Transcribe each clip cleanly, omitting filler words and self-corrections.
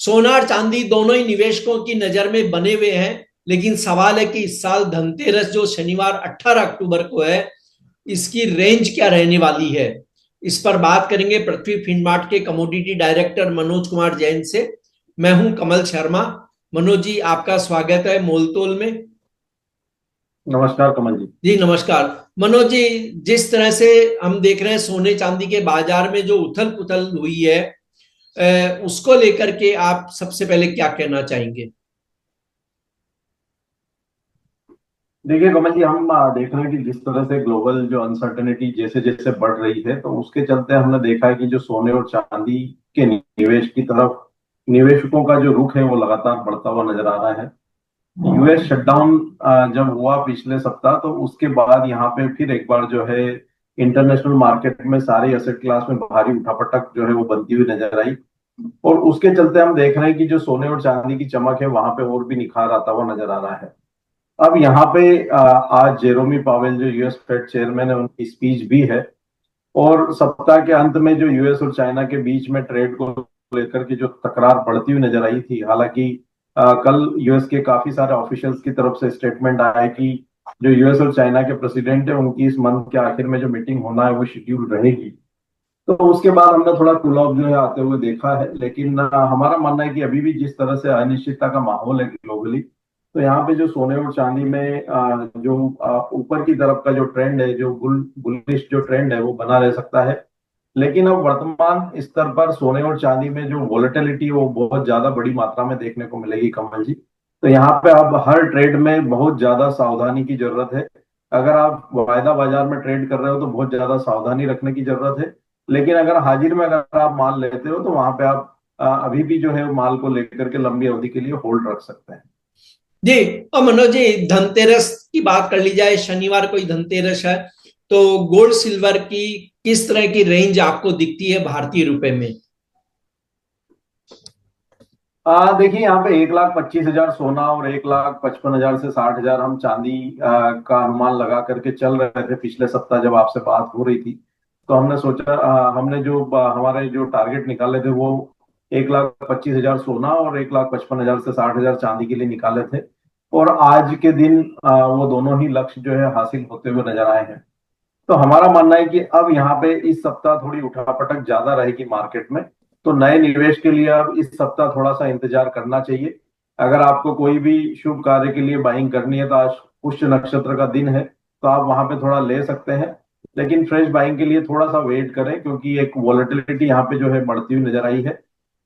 सोना और चांदी दोनों ही निवेशकों की नजर में बने हुए हैं, लेकिन सवाल है कि इस साल धनतेरस जो शनिवार 18 अक्टूबर को है, इसकी रेंज क्या रहने वाली है। इस पर बात करेंगे पृथ्वी फिनमार्ट के कमोडिटी डायरेक्टर मनोज कुमार जैन से। मैं हूं कमल शर्मा। मनोज जी, आपका स्वागत है मोलतोल में। नमस्कार कमल जी। जी नमस्कार। मनोज जी, जिस तरह से हम देख रहे हैं सोने चांदी के बाजार में जो उथल पुथल हुई है, उसको लेकर के आप सबसे पहले क्या कहना चाहेंगे। देखिए कमल जी, हम देख रहे हैं कि जिस तरह से ग्लोबल जो अनसर्टेनिटी जैसे जैसे बढ़ रही है, तो उसके चलते हमने देखा है कि जो सोने और चांदी के निवेश की तरफ निवेशकों का जो रुख है वो लगातार बढ़ता हुआ नजर आ रहा है। यूएस शटडाउन जब हुआ पिछले सप्ताह, तो उसके बाद यहाँ पे फिर एक बार जो है इंटरनेशनल मार्केट में सारे एसेट क्लास में भारी उठापटक जो है वो बनती हुई नजर आई। और उसके चलते हम देख रहे हैं कि जो सोने और चांदी की चमक है वहां पे और भी निखार आता हुआ नजर आ रहा है। अब यहाँ पे आज जेरोमी पावेल जो यूएस फेड चेयरमैन है, उनकी स्पीच भी है। और सप्ताह के अंत में जो यूएस और चाइना के बीच में ट्रेड को लेकर के जो तकरार बढ़ती हुई नजर आई थी, हालांकि कल यूएस के काफी सारे ऑफिशियल्स की तरफ से स्टेटमेंट आया कि जो यूएस और चाइना के प्रेसिडेंट है उनकी इस मंथ के आखिर में जो मीटिंग होना है वो शेड्यूल रहेगी। तो उसके बाद हमने थोड़ा कूल ऑफ जो है आते हुए देखा है, लेकिन हमारा मानना है कि अभी भी जिस तरह से अनिश्चितता का माहौल है ग्लोबली, तो यहाँ पे जो सोने और चांदी में जो ऊपर की तरफ का जो ट्रेंड है, जो बुलिश जो ट्रेंड है वो बना रह सकता है। लेकिन अब वर्तमान स्तर पर सोने और चांदी में जो वोलेटिलिटी वो बहुत ज्यादा बड़ी मात्रा में देखने को मिलेगी कमल जी। तो यहाँ पे अब हर ट्रेड में बहुत ज्यादा सावधानी की जरूरत है। अगर आप वायदा बाजार में ट्रेड कर रहे हो तो बहुत ज्यादा सावधानी रखने की जरूरत है। लेकिन अगर हाजिर में अगर आप माल लेते हो तो वहां पे आप अभी भी जो है माल को लेकर के लंबी अवधि के लिए होल्ड रख सकते हैं। जी। और मनोज जी, धनतेरस की बात कर ली जाए, शनिवार को ही धनतेरस है, तो गोल्ड सिल्वर की किस तरह की रेंज आपको दिखती है भारतीय रुपए में। देखिए यहाँ पे 1,25,000 सोना और 1,55,000 से 60,000 हम चांदी का अनुमान लगा करके चल रहे थे पिछले सप्ताह जब आपसे बात हो रही थी। तो हमने सोचा, हमने जो हमारे जो टारगेट निकाले थे वो 1,25,000 सोना और 1,55,000 से 60,000 चांदी के लिए निकाले थे। और आज के दिन वो दोनों ही लक्ष्य जो है हासिल होते हुए नजर आए हैं। तो हमारा मानना है कि अब यहाँ पे इस सप्ताह थोड़ी उठापटक ज्यादा रहेगी मार्केट में। तो नए निवेश के लिए अब इस सप्ताह थोड़ा सा इंतजार करना चाहिए। अगर आपको कोई भी शुभ कार्य के लिए बाइंग करनी है तो आज पुष्य नक्षत्र का दिन है, तो आप वहां पे थोड़ा ले सकते हैं। लेकिन फ्रेश बाइंग के लिए थोड़ा सा वेट करें, क्योंकि एक वॉलेटिलिटी यहाँ पे जो है बढ़ती हुई नजर आई है।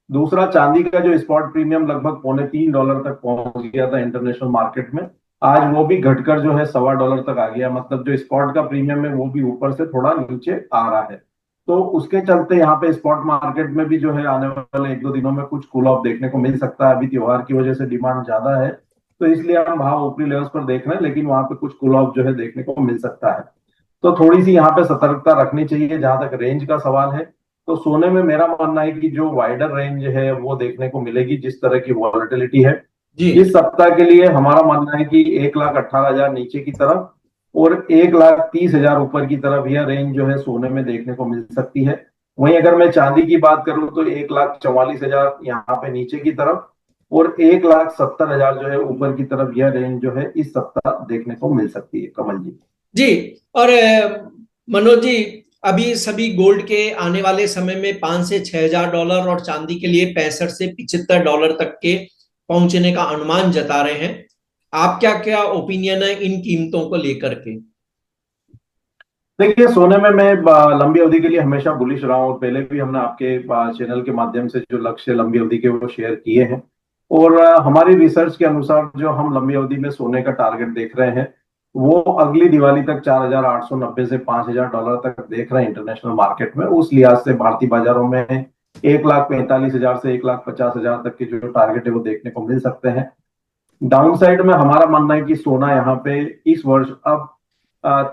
दूसरा, चांदी का जो स्पॉट प्रीमियम लगभग $2.25 तक पहुंच गया था इंटरनेशनल मार्केट में। आज वो भी घटकर जो है $1.25 तक आ गया, मतलब जो स्पॉट का प्रीमियम है वो भी ऊपर से थोड़ा नीचे आ रहा है। तो उसके चलते यहाँ पे स्पॉट मार्केट में भी जो है आने वाले एक दो दिनों में कुछ कूल ऑफ देखने को मिल सकता है। अभी त्योहार की वजह से डिमांड ज्यादा है, तो इसलिए हम भाव ऊपरी लेवल्स पर देख रहे हैं, लेकिन वहां पे कुछ कूल ऑफ जो है देखने को मिल सकता है। तो थोड़ी सी यहाँ पे सतर्कता रखनी चाहिए। जहां तक रेंज का सवाल है, तो सोने में मेरा मानना है कि जो वाइडर रेंज है वो देखने को मिलेगी जिस तरह की वॉलेटिलिटी है। जी। इस सप्ताह के लिए हमारा मानना है कि 1,18,000 नीचे की तरफ और 1,30,000 ऊपर की तरफ यह रेंज जो है सोने में देखने को मिल सकती है। वहीं अगर मैं चांदी की बात करूं तो 1,44,000 यहाँ पे नीचे की तरफ और 1,70,000 जो है ऊपर की तरफ, यह रेंज जो है इस सप्ताह देखने को मिल सकती है कमल जी। जी। और मनोज जी, अभी सभी गोल्ड के आने वाले समय में 5 से 6 हजार डॉलर और चांदी के लिए 65 से 75 डॉलर तक के पहुंचने का अनुमान जता रहे हैं। आप क्या क्या ओपिनियन है इन कीमतों को लेकर के। देखिए, सोने में मैं लंबी अवधि के लिए हमेशा बुलिश रहा हूँ, और पहले भी हमने आपके चैनल के माध्यम से जो लक्ष्य लंबी अवधि के वो शेयर किए हैं। और हमारी रिसर्च के अनुसार जो हम लंबी अवधि में सोने का टारगेट देख रहे हैं वो अगली दिवाली तक 4,890 से $5,000 तक देख रहे हैं इंटरनेशनल मार्केट में। उस लिहाज से भारतीय बाजारों में 1,45,000 से 1,50,000 तक के जो टारगेट है वो देखने को मिल सकते हैं। डाउन साइड में हमारा मानना है कि सोना यहाँ पे इस वर्ष अब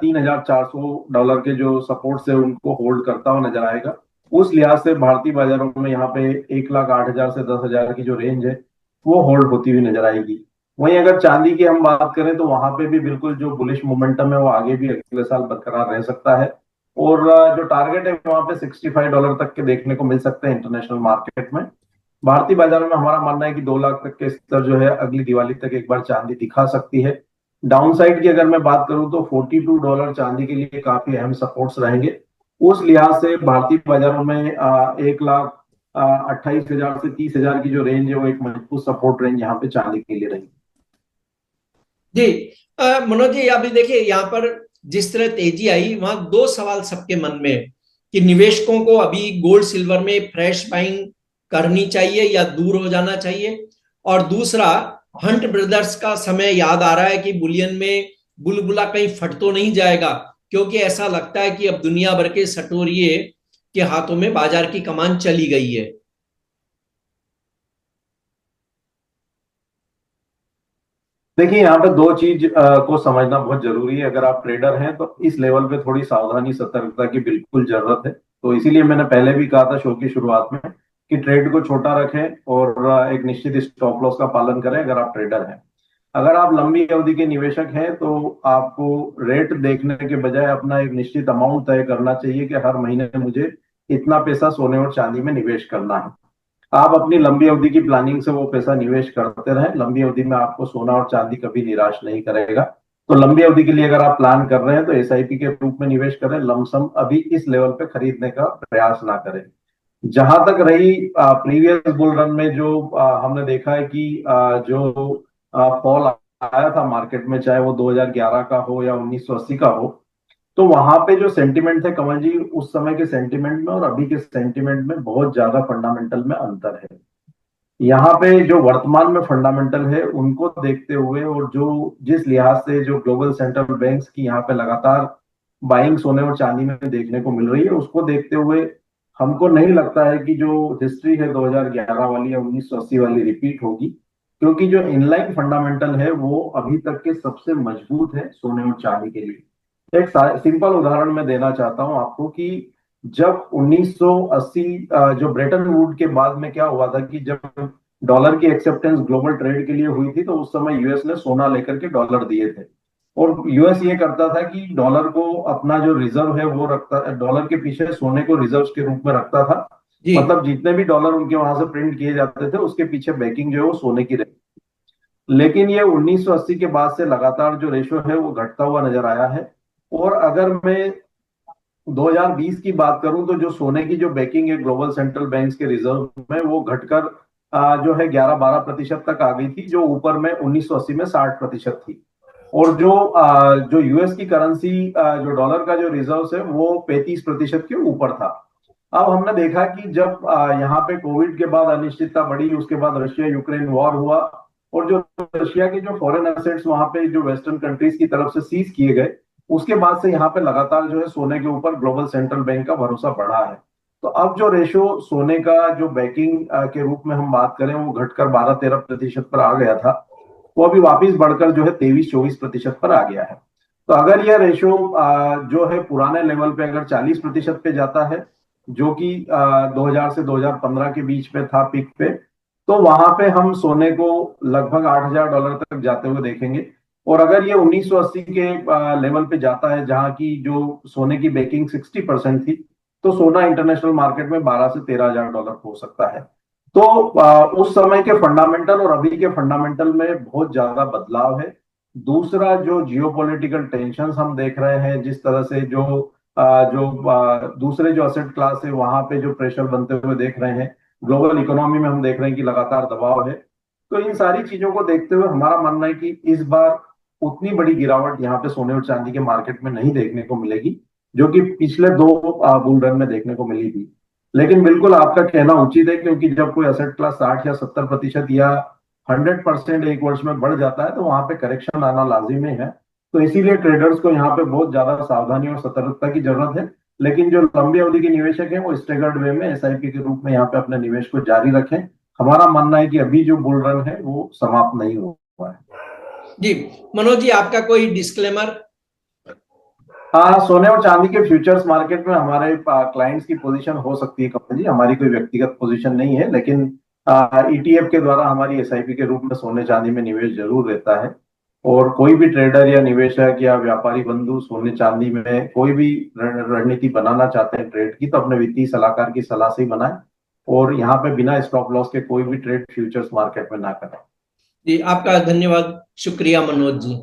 $3,400 के जो सपोर्ट है उनको होल्ड करता हुआ नजर आएगा। उस लिहाज से भारतीय बाजारों में यहाँ पे 1,08,000 से 10,000 की जो रेंज है वो होल्ड होती हुई नजर आएगी। वहीं अगर चांदी की हम बात करें तो वहां पे भी बिल्कुल जो बुलिश मोमेंटम है वो आगे भी अगले साल बरकरार रह सकता है। और जो टारगेट है वहां पे $65 तक के देखने को मिल सकते हैं इंटरनेशनल मार्केट में। भारतीय बाजार में हमारा मानना है कि 2 लाख तक के स्तर जो है अगली दिवाली तक एक बार चांदी दिखा सकती है। डाउन साइड की अगर मैं बात करूं तो $42 चांदी के लिए काफी अहम सपोर्ट्स रहेंगे। उस लिहाज से भारतीय बाजारों में 1,28,000 से 30,000 की जो रेंज है वो एक मजबूत सपोर्ट रेंज यहाँ पे चांदी के लिए रहेगी। जी मनोज जी, अभी देखिए यहाँ पर जिस तरह तेजी आई, वहां दो सवाल सबके मन में है कि निवेशकों को अभी गोल्ड सिल्वर में फ्रेश बाइंग करनी चाहिए या दूर हो जाना चाहिए। और दूसरा, हंट ब्रदर्स का समय याद आ रहा है कि बुलियन में बुलबुला कहीं फट तो नहीं जाएगा, क्योंकि ऐसा लगता है कि अब दुनिया भर के सटोरिये के हाथों में बाजार की कमान चली गई है। देखिए यहाँ पे दो चीज को समझना बहुत जरूरी है। अगर आप ट्रेडर हैं तो इस लेवल पे थोड़ी सावधानी सतर्कता की बिल्कुल जरूरत है। तो इसीलिए मैंने पहले भी कहा था शो की शुरुआत में कि ट्रेड को छोटा रखें और एक निश्चित स्टॉप लॉस का पालन करें अगर आप ट्रेडर हैं। अगर आप लंबी अवधि के निवेशक हैं तो आपको रेट देखने के बजाय अपना एक निश्चित अमाउंट तय करना चाहिए कि हर महीने मुझे इतना पैसा सोने और चांदी में निवेश करना है। आप अपनी लंबी अवधि की प्लानिंग से वो पैसा निवेश करते रहें। लंबी अवधि में आपको सोना और चांदी कभी निराश नहीं करेगा। तो लंबी अवधि के लिए अगर आप प्लान कर रहे हैं तो एसआईपी के रूप में निवेश करें। लमसम अभी इस लेवल पे खरीदने का प्रयास ना करें। जहां तक रही प्रीवियस बुल रन में जो हमने देखा है कि जो फॉल आया था मार्केट में, चाहे वो 2011 का हो या 1980 का हो, तो वहां पे जो सेंटिमेंट थे कमल जी, उस समय के सेंटिमेंट में और अभी के सेंटिमेंट में बहुत ज्यादा फंडामेंटल में अंतर है। यहाँ पे जो वर्तमान में फंडामेंटल है उनको देखते हुए और जो जिस लिहाज से जो ग्लोबल सेंट्रल बैंक्स की यहाँ पे लगातार बाइंग सोने और चांदी में देखने को मिल रही है, उसको देखते हुए हमको नहीं लगता है कि जो हिस्ट्री है 2011 वाली या 1980 वाली रिपीट होगी। क्योंकि जो इनलाइन फंडामेंटल है वो अभी तक के सबसे मजबूत है सोने और चांदी के लिए। एक सिंपल उदाहरण मैं देना चाहता हूं आपको कि जब 1980 जो ब्रेटन वुड के बाद में क्या हुआ था कि जब डॉलर की एक्सेप्टेंस ग्लोबल ट्रेड के लिए हुई थी तो उस समय यूएस ने सोना लेकर के डॉलर दिए थे। और यूएस ये करता था कि डॉलर को अपना जो रिजर्व है वो रखता, डॉलर के पीछे सोने को रिजर्व के रूप में रखता था। जी मतलब जितने भी डॉलर उनके वहां से प्रिंट किए जाते थे उसके पीछे बैकिंग जो है वो सोने की रही। लेकिन ये 1980 के बाद से लगातार जो रेशो है वो घटता हुआ नजर आया है। और अगर मैं 2020 की बात करूं तो जो सोने की जो बैकिंग है ग्लोबल सेंट्रल बैंक्स के रिजर्व में वो घटकर जो है 11-12% तक आ गई थी, जो ऊपर में 1980 में 60% थी। और जो यूएस की करेंसी जो डॉलर का जो रिजर्व है वो 35% के ऊपर था। अब हमने देखा कि जब यहाँ पे कोविड के बाद अनिश्चितता बढ़ी, उसके बाद रशिया यूक्रेन वॉर हुआ और जो रशिया के जो फॉरेन एसेट्स वहां पे जो वेस्टर्न कंट्रीज की तरफ से सीज किए गए, उसके बाद से यहाँ पे लगातार जो है सोने के ऊपर ग्लोबल सेंट्रल बैंक का भरोसा बढ़ा है। तो अब जो रेशो सोने का जो बैकिंग के रूप में हम बात करें वो घटकर 12-13% पर आ गया था, वो अभी वापिस बढ़कर जो है 23-24% पर आ गया है। तो अगर यह रेशो जो है पुराने लेवल पे अगर 40% पे जाता है, जो कि 2000 से 2015 के बीच में था पीक पे, तो वहां पे हम सोने को लगभग $8,000 तक जाते हुए देखेंगे। और अगर ये 1980 के लेवल पे जाता है जहां की जो सोने की बेकिंग 60% थी, तो सोना इंटरनेशनल मार्केट में 12 से 13 हजार डॉलर हो सकता है। तो उस समय के फंडामेंटल और अभी के फंडामेंटल में बहुत ज्यादा बदलाव है। दूसरा, जो जियोपॉलिटिकल टेंशंस हम देख रहे हैं, जिस तरह से दूसरे जो असेट क्लास है वहां पे जो प्रेशर बनते हुए देख रहे हैं, ग्लोबल इकोनॉमी में हम देख रहे हैं कि लगातार दबाव है। तो इन सारी चीजों को देखते हुए हमारा मानना है कि इस बार उतनी बड़ी गिरावट यहाँ पे सोने और चांदी के मार्केट में नहीं देखने को मिलेगी, जो कि पिछले दो बुल रन में देखने को मिली थी। लेकिन बिल्कुल आपका कहना उचित है, क्योंकि जब कोई असेट क्लास 60 या 70% या 100% एक वर्ष में बढ़ जाता है तो वहां पे करेक्शन आना लाजिमी है। तो इसीलिए ट्रेडर्स को यहाँ पे बहुत ज्यादा सावधानी और सतर्कता की जरूरत है। लेकिन जो लंबी अवधि के निवेशक हैं वो स्टेगर्ड वे में एसआईपी के रूप में यहाँ पे अपने निवेश को जारी रखें। हमारा मानना है कि अभी जो बुल रन है वो समाप्त नहीं हुआ है। जी मनोज जी, आपका कोई डिस्क्लेमर? हाँ, सोने और चांदी के फ्यूचर्स मार्केट में हमारे क्लाइंट्स की पोजीशन हो सकती है कपिल जी, हमारी कोई व्यक्तिगत पोजीशन नहीं है, लेकिन ईटीएफ के द्वारा हमारी एसआईपी के रूप में सोने चांदी में निवेश जरूर रहता है। और कोई भी ट्रेडर या निवेशक या व्यापारी बंधु सोने चांदी में कोई भी रणनीति बनाना चाहते हैं ट्रेड की, तो अपने वित्तीय सलाहकार की सलाह से ही बनाए। और यहाँ पे बिना स्टॉप लॉस के कोई भी ट्रेड फ्यूचर्स मार्केट में ना करें। जी, आपका धन्यवाद, शुक्रिया मनोज जी।